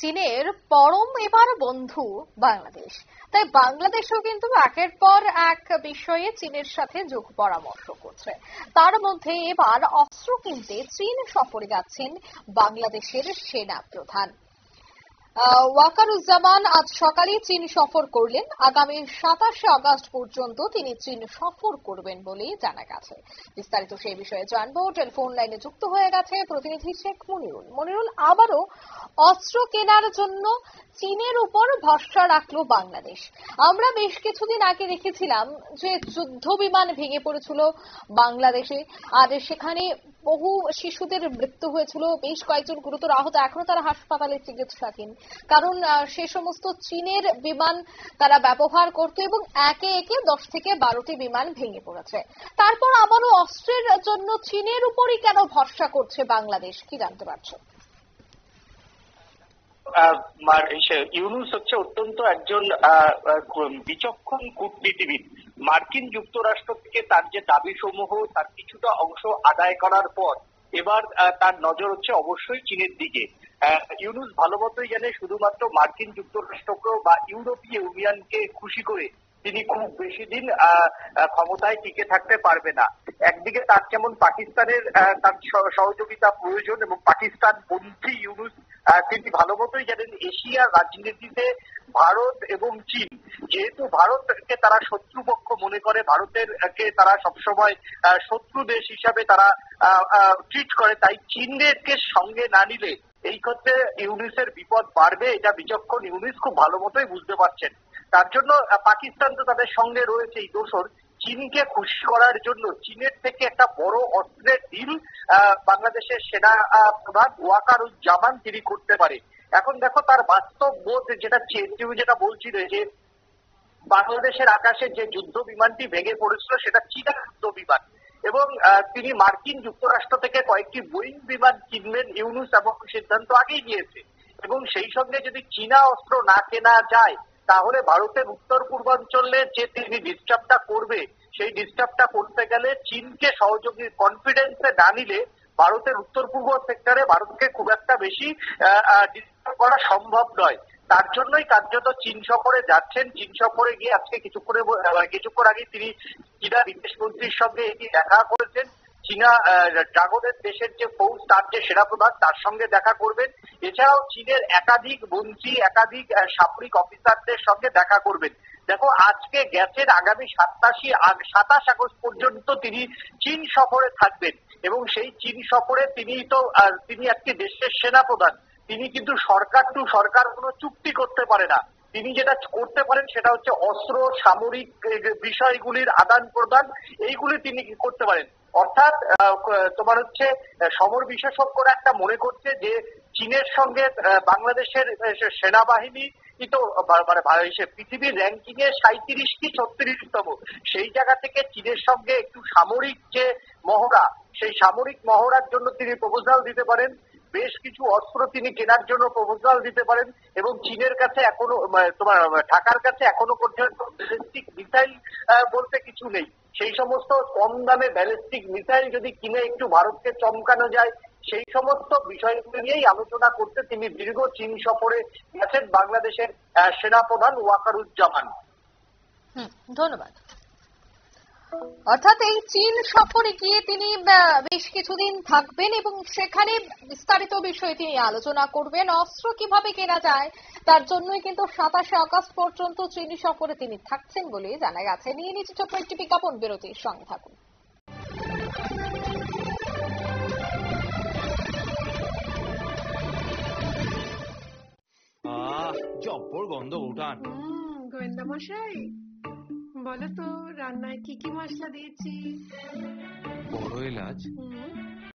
চীনের পরম এবার বন্ধু বাংলাদেশ। তাই বাংলাদেশও কিন্তু একের পর এক বিষয়ে চীনের সাথে যোগ পরামর্শ করছে। তার মধ্যে এবার অস্ত্র কিনতে চীন সফরে যাচ্ছেন বাংলাদেশের সেনা প্রধান ওয়াকারুজ্জামান। আজ সকালে চীন সফর করলেন। আগামী 27 আগস্ট পর্যন্ত তিনি চীন সফর করবেন বলে জানা গেছে। বিস্তারিত সেই বিষয়ে জানবো। টেলিফোন লাইনে যুক্ত হয়ে গেছে প্রতিনিধি শেখ মনিরুল। মনিরুল, আবারও অস্ত্র কেনার জন্য চীনের উপর ভরসা রাখলো বাংলাদেশ। আমরা বেশ কিছুদিন আগে দেখেছিলাম যে যুদ্ধ বিমান ভেঙে পড়েছিল বাংলাদেশে, আর সেখানে বহু শিশুদের মৃত্যু হয়েছিল, বেশ কয়েকজন গুরুতর আহত, এখনো তারা হাসপাতালে চিকিৎসাধীন। কারণ সে সমস্ত চীনের বিমান তারা ব্যবহার করত এবং একে একে 10 থেকে 12টি বিমান ভেঙে পড়েছে। তারপর আবারও অস্ত্রের জন্য চীনের উপরই কেন ভরসা করছে বাংলাদেশ, কি জানতে পারছো? ইউনূস হচ্ছে অত্যন্ত একজন বিচক্ষণ কূটনীতিবিদ। মার্কিন যুক্তরাষ্ট্র থেকে তার যে দাবি সমূহ তার কিছুটা অংশ আদায় করার পর এবার তার নজর হচ্ছে অবশ্যই চীনের দিকে। ইউনূস ভালো মতোই জানে শুধুমাত্র মার্কিন যুক্তরাষ্ট্রকে বা ইউরোপীয় ইউনিয়নকে খুশি করে তিনি খুব বেশি দিন ক্ষমতায় টিকে থাকতে পারবে না। একদিকে তার যেমন পাকিস্তানের তার সহযোগিতা প্রয়োজন এবং পাকিস্তান পন্থী ইউনূস তিনি ভালো মতোই জানেন এশিয়ার রাজনীতিতে ভারত এবং চীন, যেহেতু ভারতকে তারা শত্রুপক্ষ মনে করে, ভারতের কে তারা সবসময় শত্রু দেশ হিসাবে তারা ট্রিট করে, তাই চীনকে সঙ্গে না নিলে এই ক্ষেত্রে ইউনূসের বিপদ বাড়বে। এটা বিচক্ষণ ইউনূস খুব ভালো মতোই বুঝতে পারছেন। তার জন্য পাকিস্তান তো তাদের সঙ্গে রয়েছে। এই দোসর চীনকে খুশি করার জন্য চীনের থেকে একটা বড় অস্ত্রের ডিল বাংলাদেশের সেনা প্রধান ওয়াকারুজ্জামান তিনি করতে পারে। এখন দেখো তার বাস্তব বোধ যেটা বলছিল যে বাংলাদেশের আকাশে যে যুদ্ধ বিমানটি ভেঙে পড়েছিল সেটা চীনা যুদ্ধ বিমান, এবং তিনি মার্কিন যুক্তরাষ্ট্র থেকে কয়েকটি বোয়িং বিমান কিনবেন ইউনূস, এবং সিদ্ধান্ত আগেই নিয়েছে। এবং সেই সঙ্গে যদি চীনা অস্ত্র না কেনা যায় তাহলে ভারতের উত্তর পূর্বাঞ্চলে যে তিনি ডিস্টার্বটা করবে সেই ডিস্টার্বটা করতে গেলে চীনকে সহযোগী কনফিডেন্সে না নিলে ভারতের উত্তর পূর্ব সেক্টরে ভারতকে খুব একটা বেশি ডিস্টার্ব করা সম্ভব নয়। তার জন্যই কার্যত চীন সফরে যাচ্ছেন। চীন সফরে গিয়ে আজকে কিছুক্ষণ আগে তিনি চীনা বিদেশ মন্ত্রীর সঙ্গে এটি দেখা করেছেন। চীনা ড্রাগনের দেশের যে ফৌজ তার যে সেনাপ্রধান তার সঙ্গে দেখা করবেন। এছাড়াও চীনের একাধিক মন্ত্রী একাধিক সামরিক অফিসারদের সঙ্গে দেখা করবেন। দেখো আজকে গেছেন, আগামী 27 আগস্ট পর্যন্ত তিনি চীন সফরে থাকবেন, এবং সেই চীন সফরে তিনি একটি দেশের সেনাপ্রধান। তিনি কিন্তু সরকার টু সরকার কোনো চুক্তি করতে পারে না। তিনি যেটা করতে পারেন সেটা হচ্ছে অস্ত্র সামরিক বিষয়গুলির আদান প্রদান, এইগুলি তিনি করতে পারেন। অর্থাৎ তোমার হচ্ছে সমর বিশেষজ্ঞরা একটা মনে করছে যে চীনের সঙ্গে বাংলাদেশের সেনাবাহিনী তো মানে পৃথিবীর র্যাঙ্কিং এ 37 কি 36তম, সেই জায়গা থেকে চীনের সঙ্গে একটু সামরিক যে মহড়া, সেই সামরিক মহড়ার জন্য তিনি প্রপোজাল দিতে পারেন। বেশ কিছু অস্ত্র তিনি কেনার জন্য প্রপোজাল দিতে পারেন, এবং চীনের কাছে এখনো ঢাকার কাছে এখনো পর্যন্ত ব্যালিস্টিক মিসাইল বলতে কিছু নেই। সেই সমস্ত কম দামে ব্যালিস্টিক মিসাইল যদি কিনে একটু ভারতকে চমকানো যায়, সেই সমস্ত বিষয়গুলি নিয়েই আলোচনা করতে তিনি দীর্ঘ চীন সফরে গেছেন বাংলাদেশের সেনাপ্রধান ওয়াকারুজ্জামান। ধন্যবাদ। অর্থাৎ এই চীন সফরে গিয়ে তিনি বেশ কিছুদিন থাকবেন এবং সেখানে বিস্তারিত বিষয় তিনি আলোচনা করবেন। অস্ত্র কিভাবে কেনা যায় তার জন্যই কিন্তু 27 আগস্ট পর্যন্ত চীন সফরে তিনি থাকছেন বলে জানা গেছে। নিয়ে নিচ্ছে ছোট্ট একটি বিজ্ঞাপন বিরতির সঙ্গে থাকুন। জব্বর গন্ধ উঠান। গোয়েন্দা মশাই বলো তো রান্নায় কি কি মশলা দিয়েছি? বড় এলাচ,